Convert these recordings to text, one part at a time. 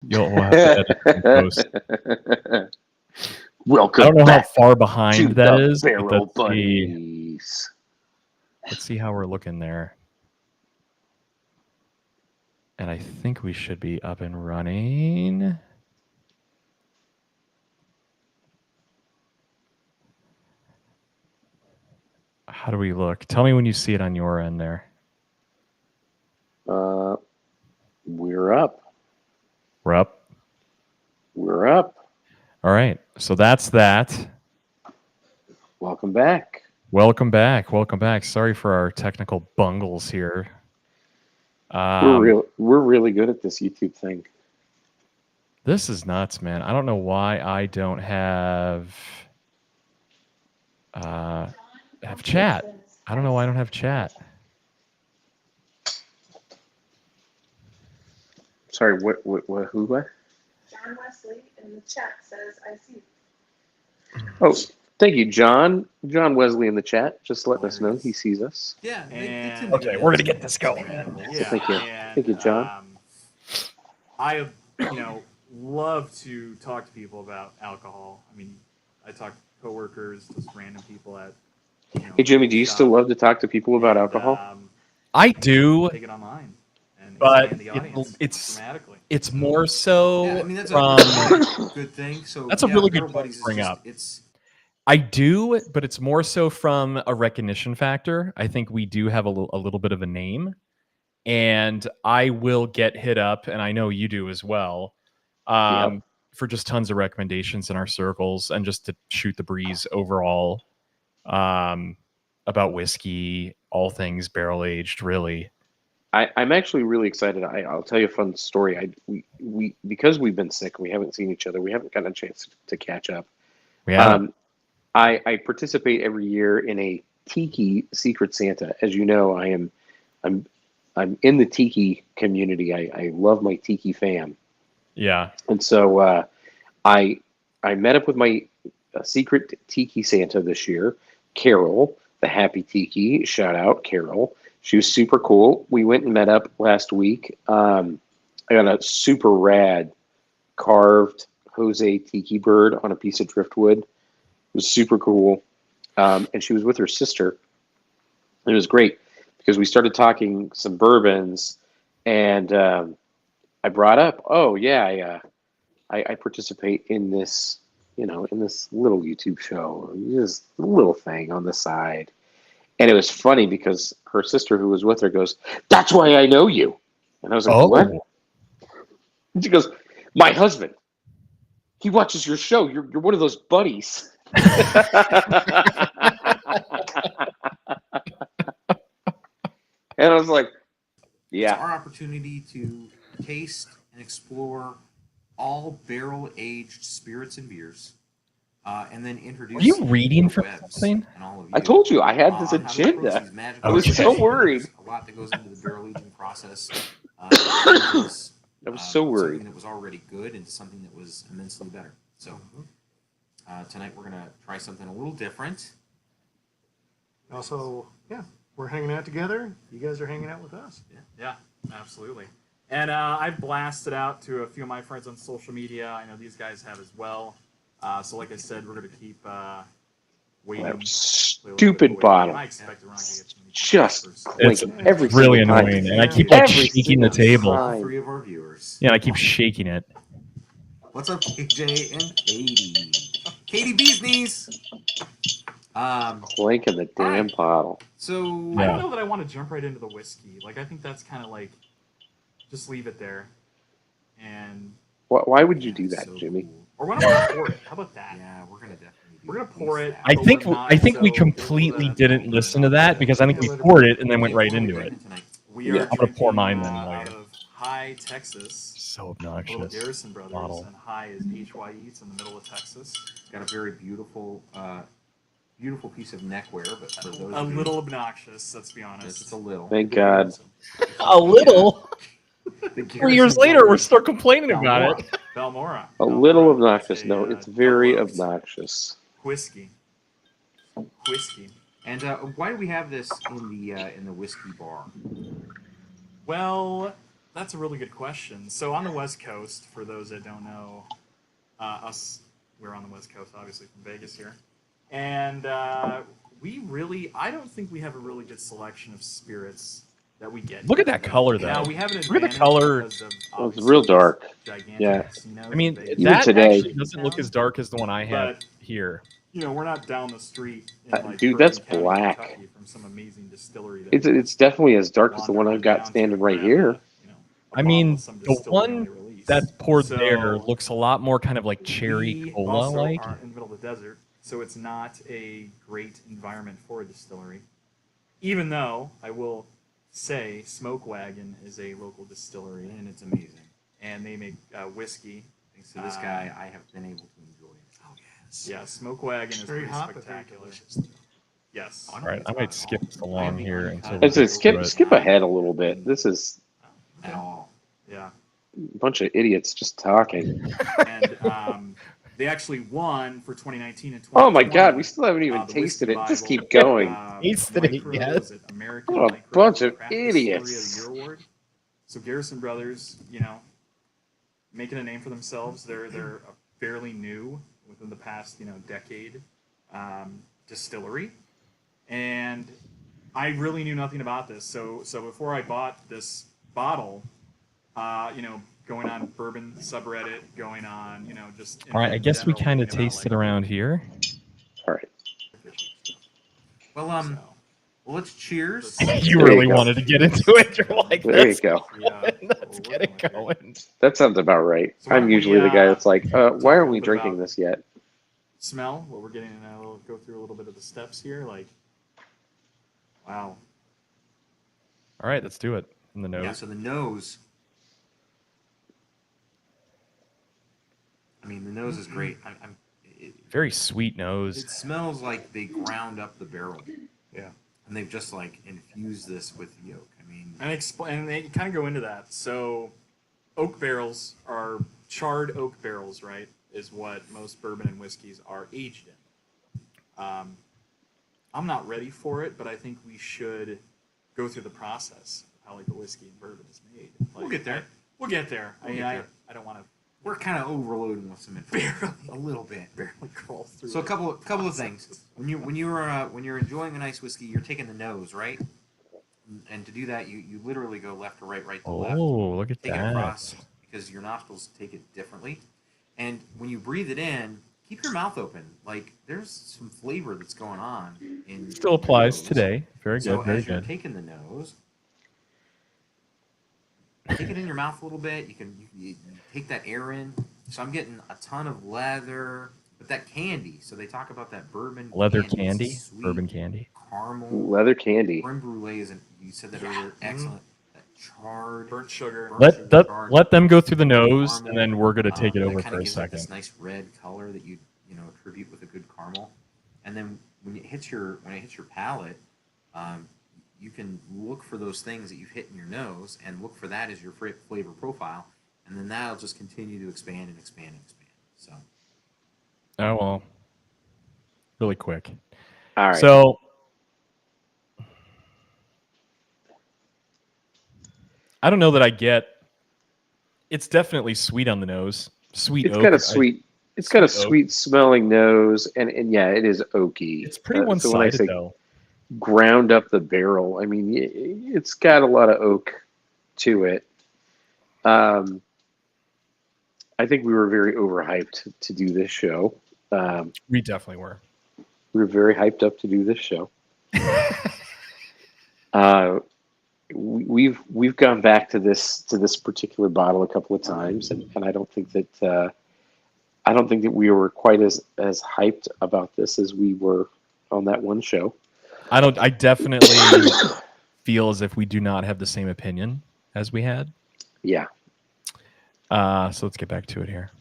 We'll have to edit and post. Welcome I don't know how back far behind to that the is. But Barrel let's see. Buddies. Let's see how we're looking there. And I think we should be up and running. How do we look? Tell me when you see it on your end there. We're up. We're up. We're up. All right. So that's that. Welcome back. Welcome back. Welcome back. Sorry for our technical bungles here. We're really good at this YouTube thing. This is nuts, man. I don't know why I don't have chat. I don't know why I don't have chat. Sorry, what, who, what? John Wesley in the chat says, I see. Oh, thank you, John. John Wesley in the chat. Just letting us know he sees us. Yeah. Okay, we're gonna get this going. So thank you. Thank you, John. I, love to talk to people about alcohol. I mean, I talk to coworkers, just random people at. Hey, Jimmy, do you still love to talk to people about alcohol? I do. Take it online. But the audience dramatically. It's more so. Yeah, I mean that's from, a good thing. So that's a really good point to bring up. I do, but it's more so from a recognition factor. I think we do have a little bit of a name, and I will get hit up, and I know you do as well, for just tons of recommendations in our circles, and just to shoot the breeze overall about whiskey, all things barrel aged, really. I'm actually really excited. I'll tell you a fun story. We because we've been sick, we haven't seen each other. We haven't gotten a chance to catch up. I participate every year in a Tiki Secret Santa. As you know, I'm in the Tiki community. I love my Tiki fam. Yeah. And so I met up with my secret Tiki Santa this year, Carol, the Happy Tiki. Shout out, Carol. She was super cool. We went and met up last week. I got a super rad carved Jose Tiki bird on a piece of driftwood. It was super cool. And she was with her sister. It was great because we started talking some bourbons, and I brought up, I participate in this, in this little YouTube show, this little thing on the side. And it was funny because her sister who was with her goes, "That's why I know you." And I was like, "What?" And she goes, "My husband. He watches your show. You're one of those buddies." And I was like, "Yeah." It's our opportunity to taste and explore all barrel-aged spirits and beers, and then introduce. Are you reading from something? I told you I had this agenda. I was so worried. A lot that goes into the barrel aging process. I was so worried. Something that was already good into something that was immensely better. So tonight we're gonna try something a little different. Also, we're hanging out together. You guys are hanging out with us. Yeah, absolutely. And I've blasted out to a few of my friends on social media. I know these guys have as well. So like I said, we're going to keep waiting. That stupid bottle. I expect we're not going to get Just it's every really time. annoying, and I keep shaking the table. All three of our viewers. Yeah, I keep shaking it. What's up, KJ and Katie? Katie Bee's knees. Clanking the damn bottle. So I don't know that I want to jump right into the whiskey. Like I think that's kind of like just leave it there. And why would you do that, Jimmy? Cool. Or why don't we pour it? How about that? Yeah, we're gonna definitely. We're gonna pour it. I think we completely didn't listen to that because I think we poured it and then went right into it. We are I'm gonna pour mine then out later. of High, Texas. So obnoxious. Little Garrison Brothers, bottle. and High is HYE. It's in the middle of Texas. Got a very beautiful, beautiful piece of neckwear, but for those A little obnoxious, let's be honest. it's a little. Thank God. A little. 3 years later, we're still complaining about it. Balmorhea. A little obnoxious. No, it's very obnoxious. Whiskey. And why do we have this in the whiskey bar? Well, That's a really good question. So on the West Coast, for those that don't know, we're on the West Coast, obviously from Vegas here, and I don't think we have a really good selection of spirits that we get. Look at that color, though. Now we have an Look at the advantage color. because of Well, it's real obviously dark. gigantic Yeah. casinos I mean, in Vegas. Even that today- actually doesn't look as dark as the one I have But- here. You know, we're not down the street in Dude, Bourbon that's County, black. Kentucky from some amazing distillery. It's definitely as dark as the one I've got standing right here. I mean, the one that's poured there looks a lot more kind of like cherry we cola also like. are in the middle of the desert, so it's not a great environment for a distillery. Even though I will say, Smoke Wagon is a local distillery, And it's amazing. and they make whiskey. Thanks to this guy, I have been able to enjoy it. Oh yes. Yeah, Smoke Wagon is Very pretty hot, but very spectacular. delicious. Yes. All right, I might skip along here until I'd say we get to it. skip ahead a little bit. This is At all. Yeah. a bunch of idiots just talking. And they actually won for 2019 and 2020. Oh my god, we still haven't even the tasted Whiskey it. Just Bible. keep going. Tasted it, Micro, yes. is it American What a Micro bunch of Craft Distillery of the idiots. Year Award. So Garrison Brothers, making a name for themselves. They're fairly new within the past decade distillery, and I really knew nothing about this. So before I bought this bottle, going on bourbon subreddit, going on just. All right, I guess we general kind of thinking about, tasted around here. All right. Well, So, well, let's cheers. You There you really go. wanted to get into it. You're like, There you let's, go. let's get it going. That sounds about right. So why I'm don't we, usually the guy that's like, why talk a aren't little we bit drinking about- this yet? Smell what we're getting. We'll go through a little bit of the steps here. Wow. All right, let's do it. In the nose. Yeah, so the nose. I mean, the nose is great. Very sweet nose. It smells like they ground up the barrel. Yeah. And they've just infused this with yolk. I mean, And they kind of go into that. So, oak barrels are charred oak barrels, right? Is what most bourbon and whiskeys are aged in. I'm not ready for it, but I think we should go through the process of how a whiskey and bourbon is made. We'll get there. We'll get there. We'll get there. I don't want to we're kind of overloading with some information. A little bit. barely crawl through. So a it. couple of things. When you're enjoying a nice whiskey, you're taking the nose, right? And to do that, you literally go left to right, right to left. Oh, look at Take it that. across because your nostrils take it differently. And when you breathe it in, keep your mouth open. Like there's some flavor that's going on in Still applies nose. today. Very So good, very as you're good. taking the nose, take it in your mouth a little bit. You take that air in. So I'm getting a ton of leather, but that candy. So they talk about that bourbon Leather It's candy, sweet bourbon candy. caramel. Leather candy. Creme brulee is you said that earlier. Excellent. That charred. burnt sugar. Burnt sugar, charred Let them go through the nose, caramel, and then we're gonna take it that over kinda for a gives it this second. nice red color that you attribute with a good caramel, and then when it hits your palate, you can look for those things that you've hit in your nose and look for that as your flavor profile, and then that'll just continue to expand and expand and expand. So Oh well, really quick. All right. So I don't know that I get. It's definitely sweet on the nose. Sweet. It's oak. got a sweet. It's got a sweet oak. sweet smelling nose, and yeah, it is oaky. It's pretty So when I one-sided say though. ground up the barrel, I mean it's got a lot of oak to it. I think we were very overhyped to do this show. We definitely were. We were very hyped up to do this show. We've gone back to this particular bottle a couple of times, and I don't think that we were quite as hyped about this as we were on that one show. I definitely feel as if we do not have the same opinion as we had. Yeah. So let's get back to it here.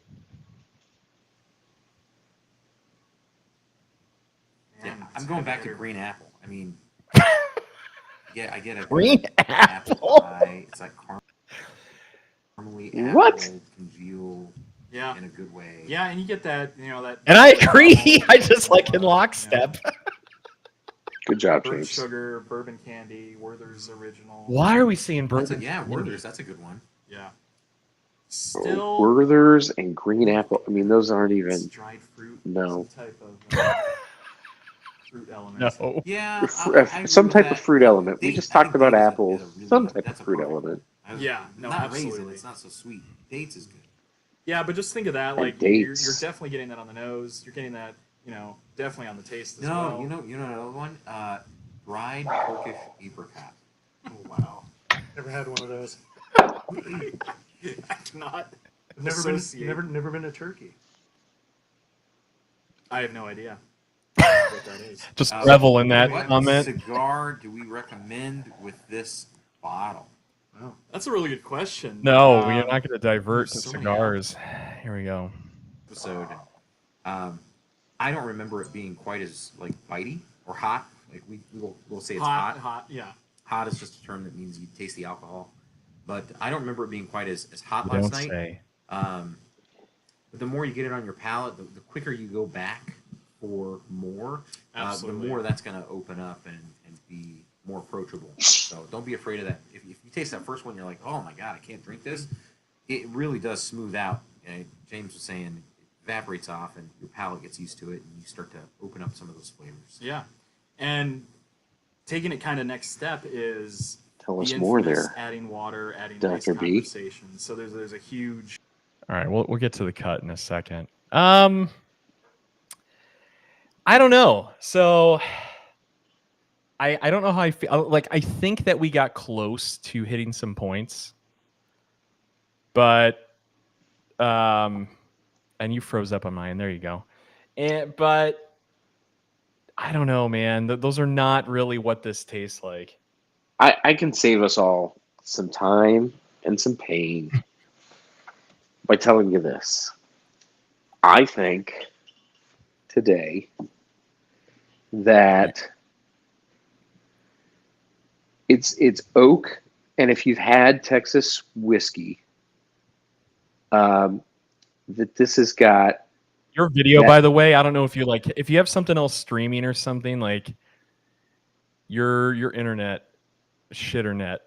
yeah, I'm going back to green apple. I mean, yeah, I get a Green good apple? pie. It's like caramely apple, What? congeal Yeah. in a good way. Yeah, and you get that, that. And I agree. I just like in lockstep. Good job, Burnt James. sugar, bourbon candy, Werther's original. Why are we seeing That's bourbon? Werther's. That's a good one. Yeah. Still, Werther's and green apple. I mean, those aren't it's even. dried fruit. No. Some type of fruit element. No. Yeah, I agree Some with type that. of fruit element. We Date, just I talked think about date apples. is a really Some good, type of that's a fruit perfect element. one. Yeah, no, Not absolutely. raisin, it's not so sweet. Dates is good. Yeah, but just think of that. And Like you're dates. definitely getting that on the nose. You're getting that, definitely on the taste as No, well. you know another one? Dried Turkish apricot. Oh wow. Never had one of those. I cannot I've never associate. never been to Turkey. I have no idea what that is. Just revel in that What comment. cigar do we recommend with this bottle? Wow. That's a really good question. No, we are not going to divert to there's so many cigars. Here we go. Episode. I don't remember it being quite as like bitey or hot. Like we'll say it's hot. Hot, yeah. Hot is just a term that means you taste the alcohol. But I don't remember it being quite as hot You last don't night. say. But the more you get it on your palate, the quicker you go back for more, the Absolutely. more that's going to open up and be more approachable. So don't be afraid of that. If you taste that first one, you're like, oh my God, I can't drink this. It really does smooth out. And James was saying it evaporates off and your palate gets used to it and you start to open up some of those flavors. Yeah. And taking it kind of next step is Tell us the more infamous there. adding water, adding Dr. nice B. conversation. So there's a huge. All right, we'll get to the cut in a second. I don't know. So I don't know how I feel. Like I think that we got close to hitting some points, but and you froze up on mine. There you go. But I don't know, man. Those are not really what this tastes like. I can save us all some time and some pain by telling you this. I think today that it's oak, and if you've had Texas whiskey, that this has got Your video, that- by the way, I don't know if if you have something else streaming or something, like your internet shitternet,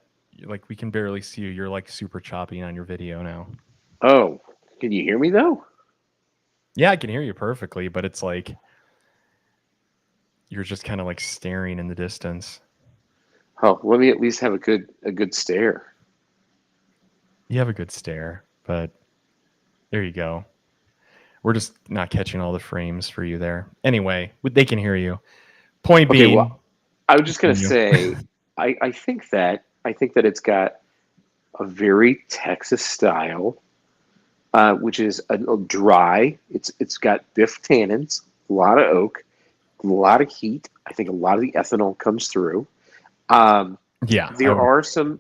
like we can barely see you. You're like super choppy on your video now. Oh, can you hear me though? Yeah, I can hear you perfectly, but it's like you're just kind of like staring in the distance. Oh, let me at least have a good stare. You have a good stare, but there you go. We're just not catching all the frames for you there. Anyway, they can hear you. Point Okay, being, well, I was just gonna continue. say, I think that it's got a very Texas style, which is a dry. It's got biff tannins, a lot of oak, a lot of heat. I think a lot of the ethanol comes through. Yeah, There are some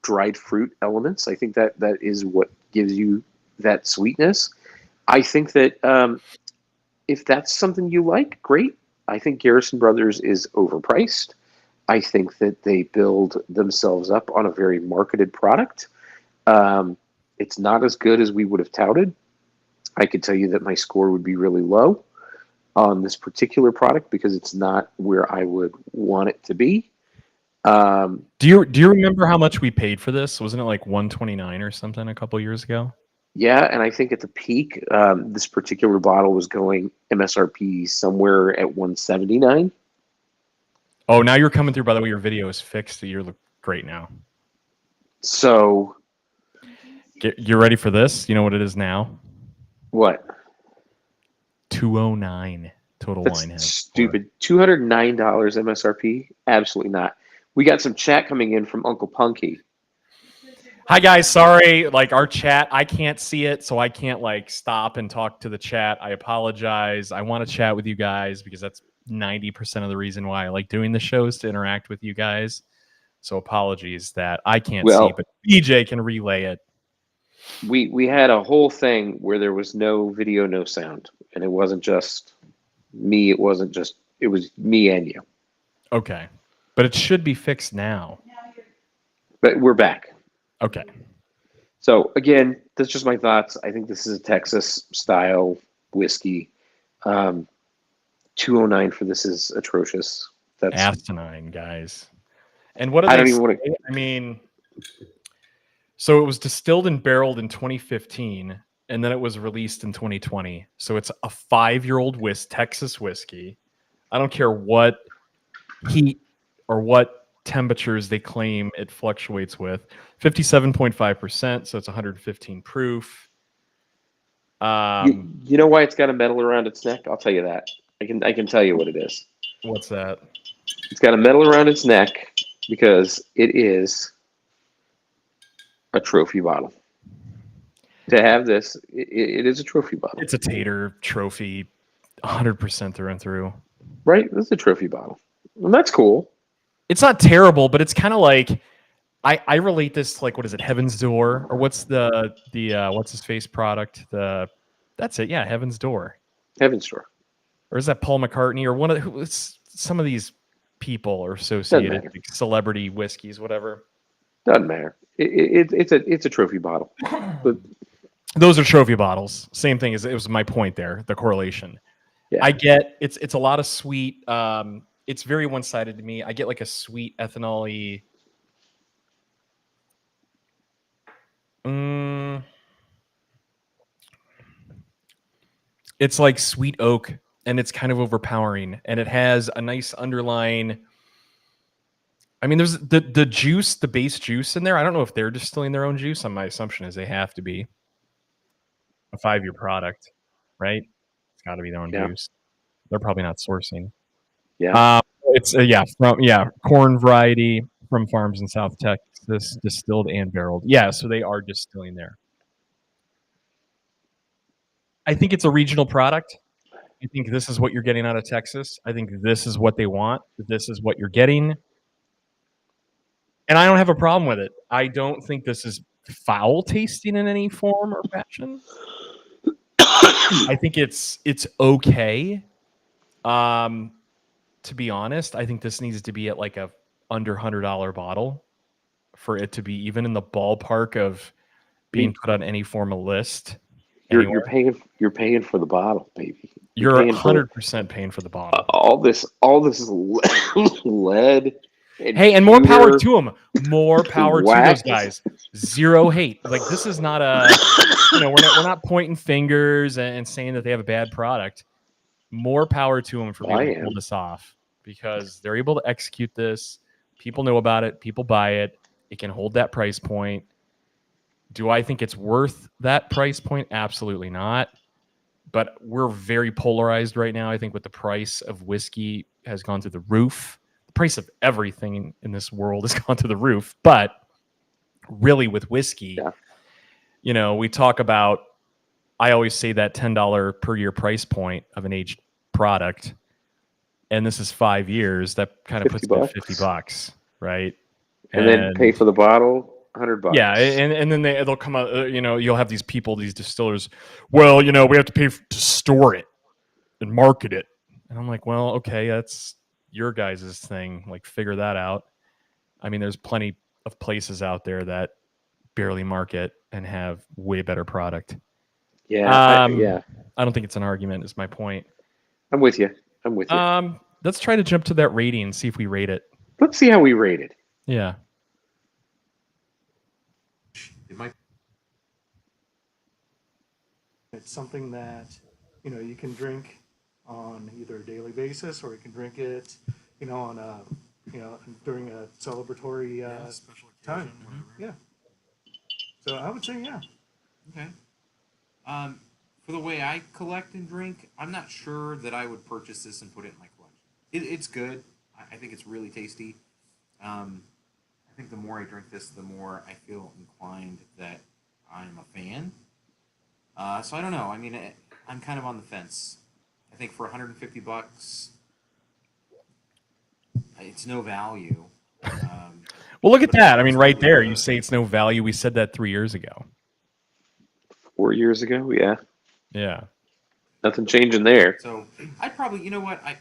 dried fruit elements. I think that is what gives you that sweetness. I think that if that's something you like, great. I think Garrison Brothers is overpriced. I think that they build themselves up on a very marketed product. It's not as good as we would have touted. I could tell you that my score would be really low on this particular product because it's not where I would want it to be. Do you remember how much we paid for this? Wasn't it like $129 or something a couple years ago? Yeah, and I think at the peak, this particular bottle was going MSRP somewhere at $179. Oh, now you're coming through. By the way, your video is fixed. You look great now. So You ready for this? You know what it is now? what? $209 total That's wine head. stupid. $209 MSRP? Absolutely not. We got some chat coming in from Uncle Punky. Hi guys, sorry. Like our chat, I can't see it, so I can't like stop and talk to the chat. I apologize. I want to chat with you guys because that's 90% of the reason why I like doing the shows, to interact with you guys. So apologies that I can't see, Well, but BJ can relay it. we had a whole thing where there was no video, no sound, and it wasn't just me. It was me and you. Okay, but it should be fixed now. But we're back. Okay. So again, that's just my thoughts. I think this is a Texas style whiskey. 209 for this is atrocious. That's Asinine, guys. And what do I they don't say? even want to. I mean, So it was distilled and barreled in 2015, and then it was released in 2020. So it's a 5-year-old Texas whiskey. I don't care what heat or what temperatures they claim it fluctuates with. 57.5%, so it's 115 proof. You know why it's got a medal around its neck? I'll tell you that. I can tell you what it is. What's that? It's got a medal around its neck because it is a trophy bottle. To have this, it is a trophy bottle. It's a Tater trophy, 100% through and through. Right? This is a trophy bottle. And that's cool. It's not terrible, but it's kind of like I relate this to, like, what is it, Heaven's Door, or what's the what's his face product? That's it, yeah, Heaven's Door. Heaven's Door. Or is that Paul McCartney or one of some of these people are associated, like celebrity whiskeys, whatever. Doesn't matter. It's a trophy bottle. But those are trophy bottles. Same thing as it was my point there, the correlation. yeah. I get it's a lot of sweet. It's very one-sided to me. I get like a sweet ethanol-y. It's like sweet oak, and it's kind of overpowering, and it has a nice underlying. I mean, there's the juice, the base juice in there. I don't know if they're distilling their own juice. My assumption is they have to be. A 5-year product, right? It's got to be their own juice. They're probably not sourcing. Yeah. It's corn variety from farms in South Texas, distilled and barreled. Yeah, so they are distilling there. I think it's a regional product. I think this is what you're getting out of Texas. I think this is what they want. This is what you're getting. And I don't have a problem with it. I don't think this is foul tasting in any form or fashion. I think it's okay. To be honest, I think this needs to be at like a under $100 bottle for it to be even in the ballpark of being put on any formal list. You're paying for the bottle, baby. You're 100% paying for the bottle. All this is lead. And more power to them. More power to those guys. Zero hate. Like, this is not we're not pointing fingers and saying that they have a bad product. More power to them for being able to pull this off, because they're able to execute this. People know about it. People buy it. It can hold that price point. Do I think it's worth that price point? Absolutely not. But we're very polarized right now. I think with the price of whiskey has gone through the roof. The price of everything in this world has gone through the roof. But really with whiskey, we talk about, I always say that $10 per year price point of an aged product. And this is 5 years. That kind of puts it at $50, right? And then pay for the bottle. $100. Yeah, and then they'll come out. You'll have these people, these distillers. Well, we have to pay to store it and market it. And I'm like, well, okay, that's your guys' thing. Like, figure that out. I mean, there's plenty of places out there that barely market and have way better product. Yeah, I don't think it's an argument. Is my point. I'm with you. Let's try to jump to that rating and see if we rate it. Let's see how we rate it. Yeah. It's something that you can drink on either a daily basis, or you can drink it on a during a celebratory special time. occasion, Yeah. So I would say yeah. Okay. For the way I collect and drink, I'm not sure that I would purchase this and put it in my collection. It's good. I think it's really tasty. I think the more I drink this, the more I feel inclined that I'm a fan. So I don't know. I mean, I'm kind of on the fence. I think for $150, it's no value. Well, look at that. I mean, right there, you say it's no value. We said that 3 years ago. 4 years ago, yeah. Yeah. Nothing changing there. So I'd probably,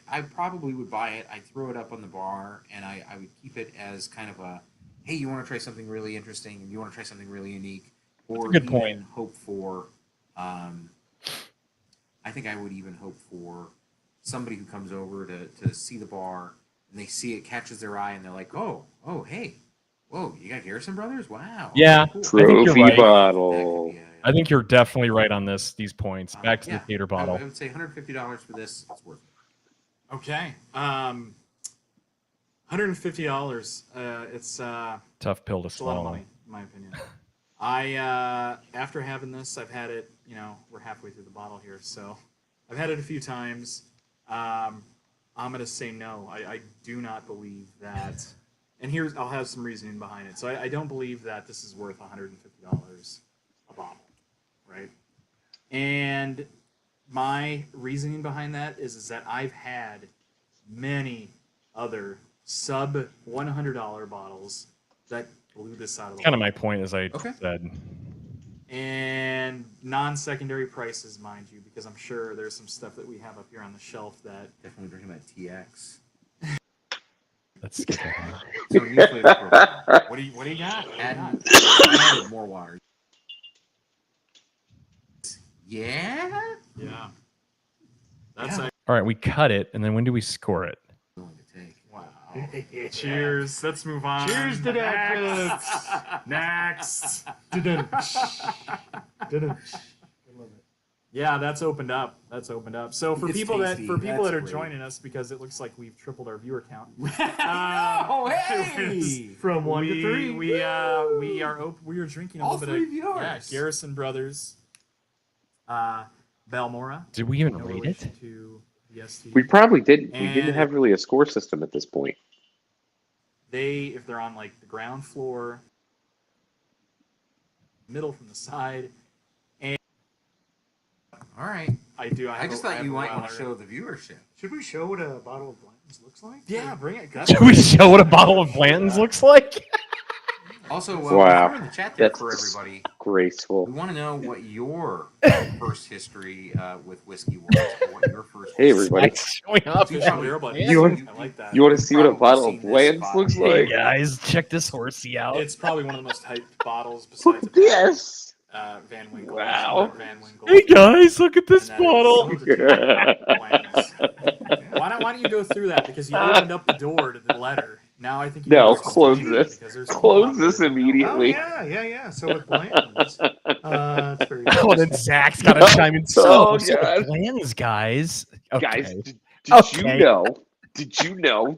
I probably would buy it. I'd throw it up on the bar, and I would keep it as kind of a, hey, you want to try something really interesting, you want to try something really unique, or good point. Hope for, I think I would even hope for somebody who comes over to see the bar, and they see it, catches their eye, and they're like, oh, hey, Whoa, you got Garrison Brothers? Wow. Yeah. Cool. I think you're Trophy right. bottle. I think you're definitely right on these points. Back to Yeah, the tater I bottle. would say $150 for this. It's worth it. Okay. $150. It's Tough pill to it's a lot of swallow. money, in my opinion. I after having this, I've had it. We're halfway through the bottle here, so I've had it a few times. I'm gonna say no. I do not believe that. And I'll have some reasoning behind it. So I don't believe that this is worth $150 a bottle, right? And my reasoning behind that is that I've had many other sub $100 bottles that blew this out of the Kind of water. my point, as I Okay. said. And non-secondary prices, mind you, because I'm sure there's some stuff that we have up here on the shelf that Definitely drinking that TX. Let's skip ahead. So new flavor profile. what do you got? Add more water. Yeah? Yeah. That's Yeah. All right, we cut it, and then when do we score it? Willing to take. wow. Cheers. Let's move on. Cheers to that. Next. Didn't. Yeah, that's opened up. So for It's people tasty. that That's are great. joining us, because it looks like we've tripled our viewer count. Oh, hey! From 1 to 3. We are drinking a All little bit three of viewers. Garrison Brothers, Balmorhea. Did we even No rate relation it? to the ST. We probably didn't. We And- didn't have really a score system at this point. If they're on like the ground floor, middle from the side, All right. I I just thought you might want to to show the viewership. Should we show what a bottle of Blanton's looks like? Yeah, bring it. Should we show what a bottle of Blanton's looks like? Also, Wow. if you're in the chat there That's for everybody, we graceful. want to know what your first history with whiskey was. Or what your first Hey, history- everybody. Showing up. So you Yeah, probably- we're about- You want- I like that. You want to see what a Probably bottle of seen this Blanton's bottle. looks Hey like? guys, check this horsey out. It's probably one of the most hyped bottles besides Yes. Van Winkle. Wow. Van Winkle. Hey guys, look at this And that is bottle. Blanton's. Why don't you go through that, because you opened up the door to the letter. Now I think you No, can close explain it, this. because there's people Close out there this that don't know. Oh, immediately. yeah. So with Blanton's, it's very Oh, then Zach's got to chime in. Oh, So God. Blanton's, guys. Okay. Guys, did Okay. you know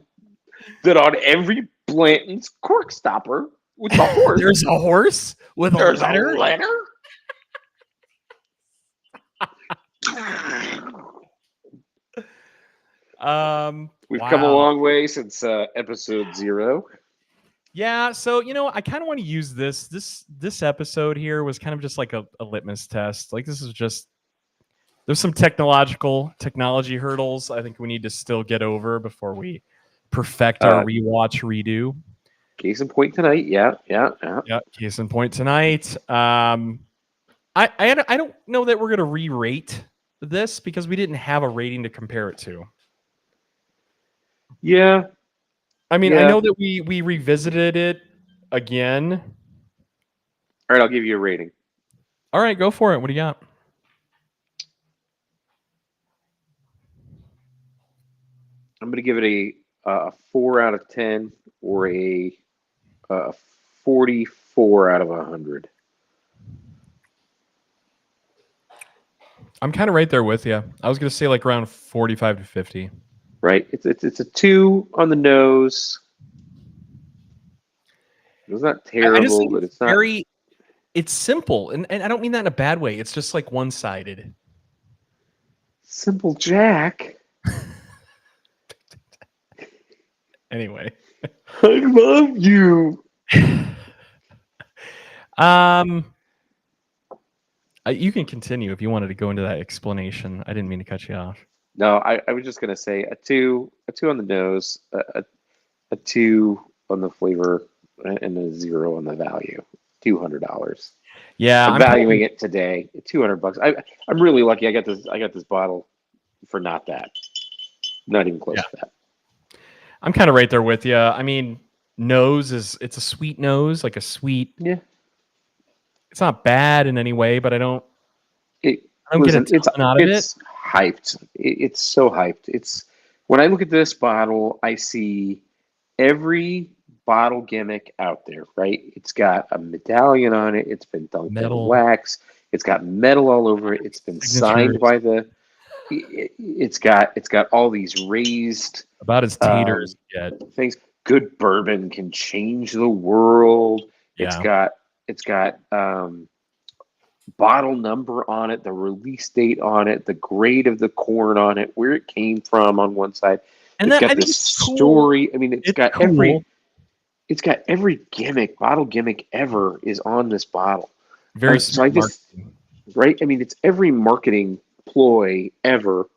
that on every Blanton's cork stopper with the horse, There's a horse with a there's letter. a letter? We've come a Wow. long way since episode 0. Yeah, so I kind of want to use this episode here was kind of just like a litmus test. Like, this is just, there's some technology hurdles I think we need to still get over before we perfect our rewatch redo. Case in point tonight. Yeah. Yeah, case in point tonight. I don't know that we're gonna re-rate this because we didn't have a rating to compare it to. Yeah. I mean, I Yeah. know that we revisited it again. All right, I'll give you a rating. All right, go for it. What do you got? I'm going to give it a 4 out of 10 or a 44 out of 100. I'm kind of right there with you. I was gonna say like around 45 to 50. Right? It's a 2 on the nose. It's not I just terrible, think but it's not. very. It's simple, and I don't mean that in a bad way. It's just like one-sided. Simple Jack. Anyway, I love you. You can continue if you wanted to go into that explanation. I didn't mean to cut you off. No, I was just gonna say a two on the nose, a 2 on the flavor, and a 0 on the value. $200. Yeah, I'm valuing it today. $200. I'm really lucky. I got this bottle for not that. Not even close to that. I'm kind of right there with you. I mean, it's a sweet nose, like a sweet. Yeah. It's not bad in any way, but I don't get a Listen, ton out of it. it's hyped. It's so hyped. It's when I look at this bottle, I see every bottle gimmick out there, right? It's got a medallion on it. It's been dunked in Metal. wax. It's got metal all over it. It's been signed Signatures. by the. It's got all these raised About as tater as you get. things. Good bourbon can change the world. Yeah. It's got bottle number on it, the release date on it, the grade of the corn on it, where it came from on one side. And It's that, I got think this it's cool. story. I mean, it's got cool. every gimmick, bottle gimmick ever is on this bottle. Very So I smart just, marketing. right? I mean, it's every marketing ploy ever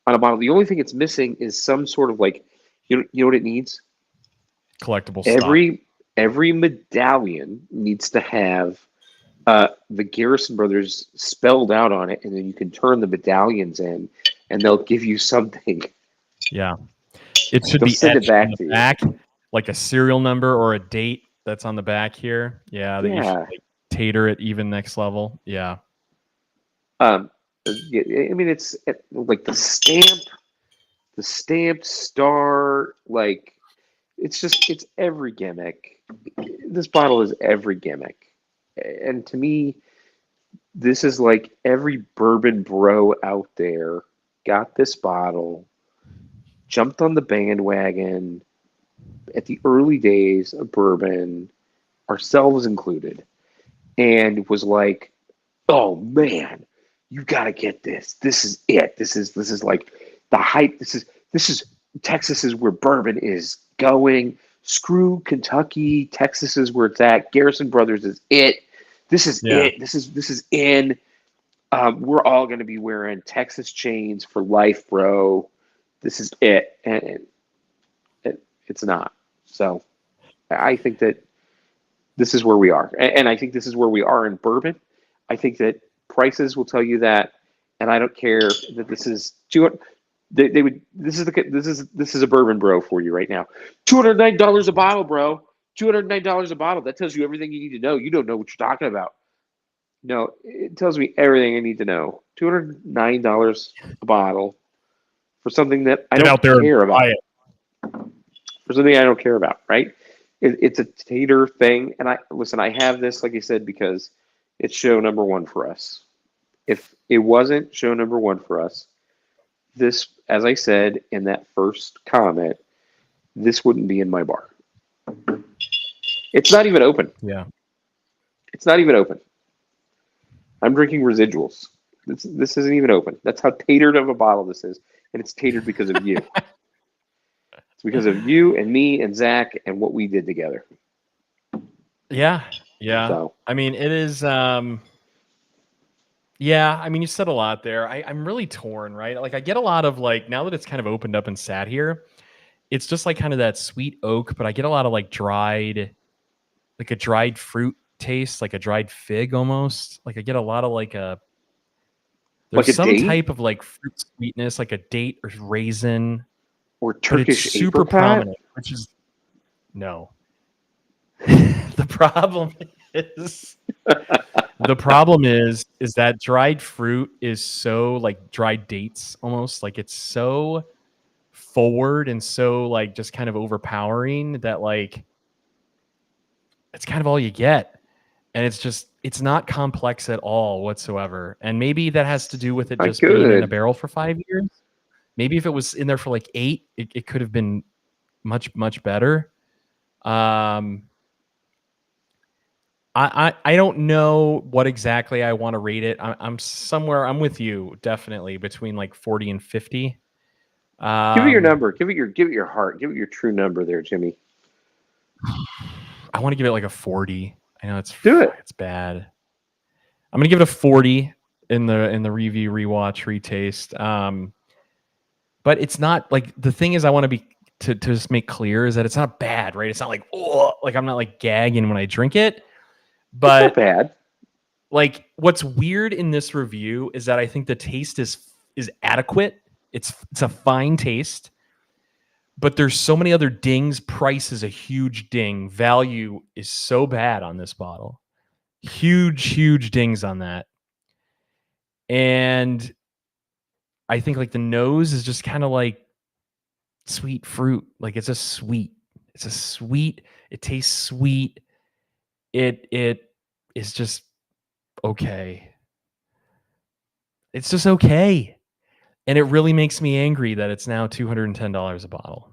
on a bottle. The only thing it's missing is some sort of like, you know what it needs? Collectible stuff. Every medallion needs to have the Garrison brothers spelled out on it, and then you can turn the medallions in, and they'll give you something. Yeah. It should They'll be send it etched back on to the you. back, like a serial number or a date that's on the back here. Yeah, that you should Yeah. like tater it even next level. Yeah. I mean, it's like the stamped star, like it's every gimmick. This bottle is every gimmick, and to me, this is like every bourbon bro out there got this bottle, jumped on the bandwagon at the early days of bourbon, ourselves included, and was like, "Oh man, you got to get this. This is it. This is like the hype. This is Texas is where bourbon is going. Screw Kentucky. Texas is where it's at. Garrison Brothers is it. This is it. This is in. We're all going to be wearing Texas chains for life, bro. This is it." And it's not. So I think that this is where we are. And I think this is where we are in bourbon. I think that prices will tell you that. And I don't care that this is 200. They would. This is a bourbon bro for you right now. $209 a bottle, bro. $209 a bottle. That tells you everything you need to know. You don't know what you're talking about. No, it tells me everything I need to know. $209 a bottle for something that I Get don't out there care and buy about. it. For something I don't care about, right? It's a tater thing, and I have this, like I said, because it's show number one for us. If it wasn't show number one for us, this, as I said in that first comment, this wouldn't be in my bar. It's not even open. Yeah. It's not even open. I'm drinking residuals. This isn't even open. That's how tatered of a bottle this is, and it's tatered because of you. It's because of you and me and Zach and what we did together. Yeah. Yeah. So. I mean, it is. Yeah, I mean, you said a lot there. I'm really torn, right? Like, I get a lot of like, now that it's kind of opened up and sat here, it's just like kind of that sweet oak, but I get a lot of like like a dried fruit taste, like a dried fig almost. Like I get a lot of like there's Like a some date? type of like fruit sweetness, like a date or raisin, Or but Turkish it's super apricot? prominent, which is no. The problem is that dried fruit is so like dried dates almost, like it's so forward and so like just kind of overpowering that like it's kind of all you get. And it's not complex at all whatsoever. And maybe that has to do with it Not just being in a good. barrel for 5 years. Maybe if it was in there for like 8, it could have been much, much better. I don't know what exactly I want to rate it. I'm somewhere. I'm with you definitely between like 40 and 50. Give it your number. Give it your heart. Give it your true number there, Jimmy. I want to give it like a 40. I know it's bad. I'm gonna give it a 40 in the review, rewatch, retaste. But it's not like, the thing is, I want to be to just make clear is that it's not bad, right? It's not like, oh, like I'm not like gagging when I drink it. But it's not bad. Like, what's weird in this review is that I think the taste is adequate. It's a fine taste, but there's so many other dings. Price is a huge ding. Value is so bad on this bottle. Huge dings on that. And I think like the nose is just kind of like sweet fruit. Like it's just sweet. It's a sweet. It tastes sweet. It is just okay. It's just okay. And it really makes me angry that it's now $210 a bottle.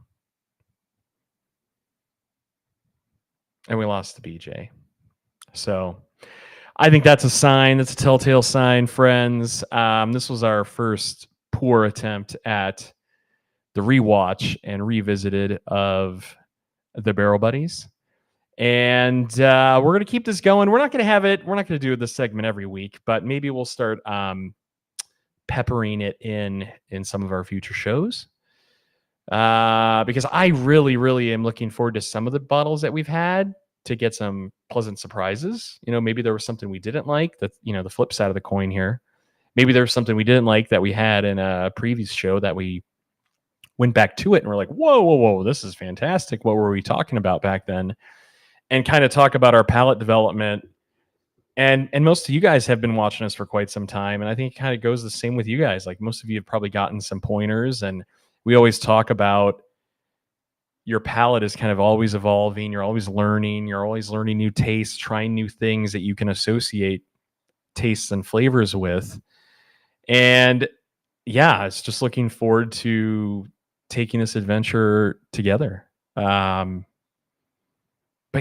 And we lost to BJ. So I think that's a sign. That's a telltale sign, friends. This was our first poor attempt at the rewatch and revisited of the Barrel Buddies. And we're going to keep this going. We're not going to have it. We're not going to do this segment every week, but maybe we'll start peppering it in some of our future shows. Because I really, really am looking forward to some of the bottles that we've had to get some pleasant surprises. Maybe there was something we didn't like. That the flip side of the coin here. Maybe there's something we didn't like that we had in a previous show that we went back to it and we're like, whoa, this is fantastic. What were we talking about back then? And kind of talk about our palate development. And most of you guys have been watching us for quite some time. And I think it kind of goes the same with you guys. Like most of you have probably gotten some pointers. And we always talk about your palate is kind of always evolving. You're always learning. You're always learning new tastes, trying new things that you can associate tastes and flavors with. And yeah, it's just looking forward to taking this adventure together. But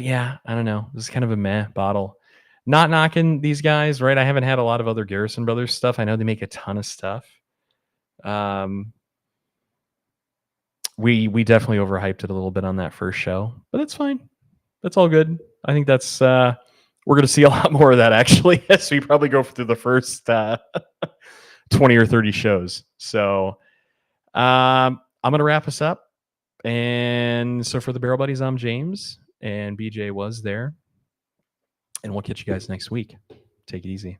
yeah, I don't know. This is kind of a meh bottle. Not knocking these guys, right? I haven't had a lot of other Garrison Brothers stuff. I know they make a ton of stuff. We definitely overhyped it a little bit on that first show, but that's fine. That's all good. I think that's we're going to see a lot more of that actually as we probably go through the first 20 or 30 shows. So I'm going to wrap us up. And so for the Barrel Buddies, I'm James. And BJ was there. And we'll catch you guys next week. Take it easy.